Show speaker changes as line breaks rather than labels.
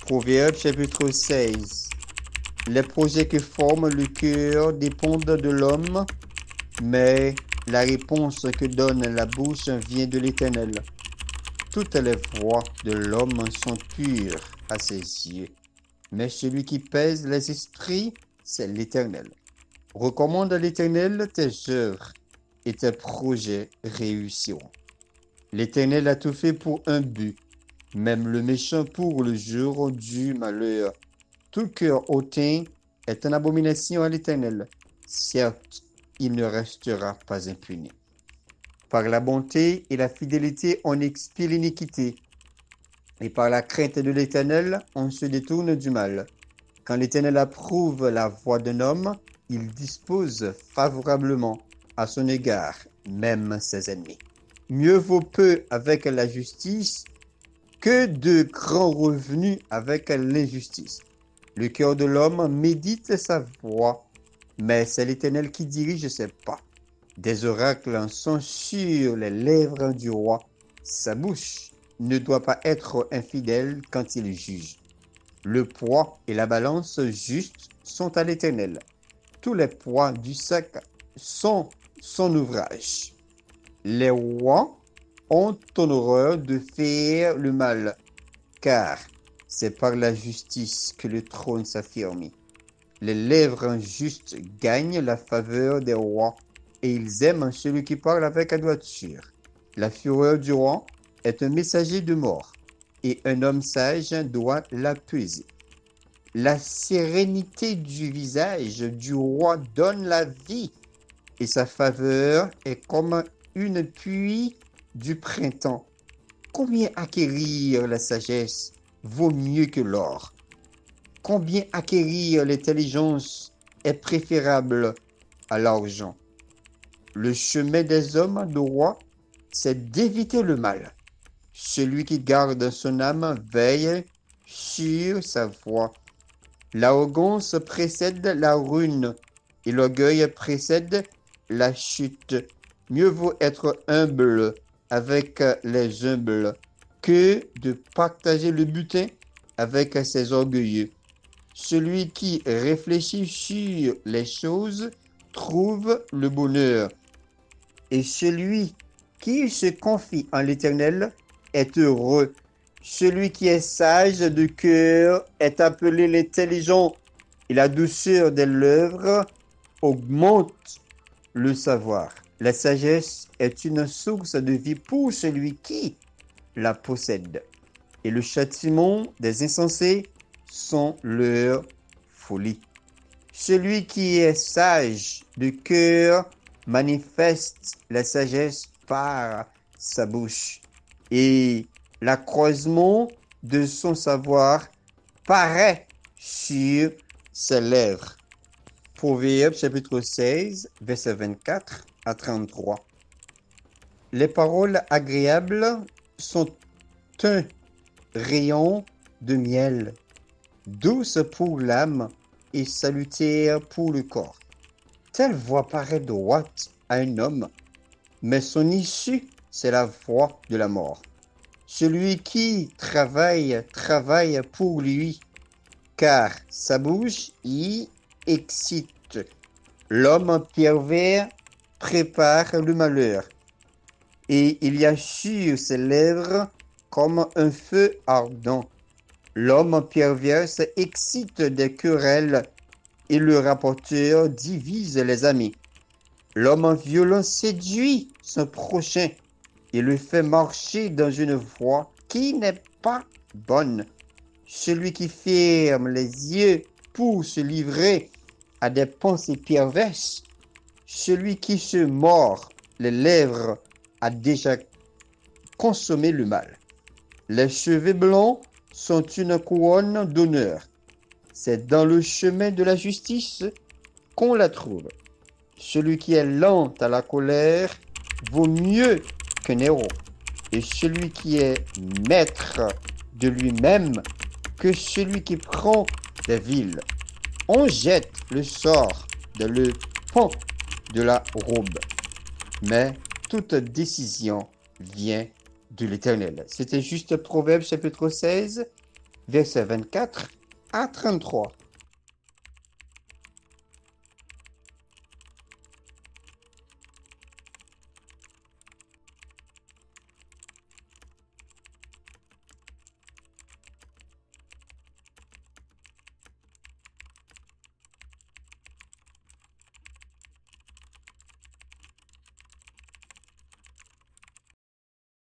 Proverbe chapitre 16. Les projets que forme le cœur dépendent de l'homme, mais la réponse que donne la bouche vient de l'Éternel. Toutes les voies de l'homme sont pures à ses yeux, mais celui qui pèse les esprits, c'est l'Éternel. Recommande à l'Éternel tes œuvres et tes projets réussiront. L'Éternel a tout fait pour un but, même le méchant pour le jour du malheur. Tout cœur hautain est une abomination à l'Éternel. Certes, il ne restera pas impuni. Par la bonté et la fidélité, on expie l'iniquité. Et par la crainte de l'Éternel, on se détourne du mal. Quand l'Éternel approuve la voie d'un homme, il dispose favorablement à son égard, même ses ennemis. Mieux vaut peu avec la justice que de grands revenus avec l'injustice. Le cœur de l'homme médite sa voie, mais c'est l'Éternel qui dirige ses pas. Des oracles sont sur les lèvres du roi. Sa bouche ne doit pas être infidèle quand il juge. Le poids et la balance juste sont à l'Éternel. Tous les poids du sac sont son ouvrage. Les rois ont en horreur de faire le mal, car c'est par la justice que le trône s'affirme. Les lèvres justes gagnent la faveur des rois, et ils aiment celui qui parle avec la droiture. La fureur du roi est un messager de mort, et un homme sage doit l'apaiser. La sérénité du visage du roi donne la vie, et sa faveur est comme une pluie du printemps. Combien acquérir la sagesse vaut mieux que l'or? Combien acquérir l'intelligence est préférable à l'argent? Le chemin des hommes droits, c'est d'éviter le mal. Celui qui garde son âme veille sur sa voie. L'arrogance précède la ruine et l'orgueil précède la chute. Mieux vaut être humble avec les humbles que de partager le butin avec ses orgueilleux. Celui qui réfléchit sur les choses trouve le bonheur, et celui qui se confie en l'Éternel est heureux. Celui qui est sage de cœur est appelé l'intelligent, et la douceur des lèvres augmente le savoir. La sagesse est une source de vie pour celui qui la possède, et le châtiment des insensés sont leur folie. Celui qui est sage de cœur manifeste la sagesse par sa bouche, et l'accroissement de son savoir paraît sur ses lèvres. Proverbe chapitre 16, verset 24 à 33. Les paroles agréables sont un rayon de miel, douce pour l'âme et salutaire pour le corps. Telle voix paraît droite à un homme, mais son issue, c'est la voie de la mort. Celui qui travaille pour lui, car sa bouche y excite. L'homme pervers prépare le malheur, et il y a sur ses lèvres comme un feu ardent. L'homme pervers excite des querelles, et le rapporteur divise les amis. L'homme violent séduit son prochain, et le fait marcher dans une voie qui n'est pas bonne. Celui qui ferme les yeux pour se livrer à des pensées perverses, celui qui se mord les lèvres a déjà consommé le mal. Les cheveux blancs sont une couronne d'honneur. C'est dans le chemin de la justice qu'on la trouve. Celui qui est lent à la colère vaut mieux qu'un héros, et celui qui est maître de lui-même que celui qui prend des villes. On jette le sort dans le pan de la robe, mais toute décision vient de l'Éternel. C'était juste Proverbe chapitre 16, versets 24 à 33.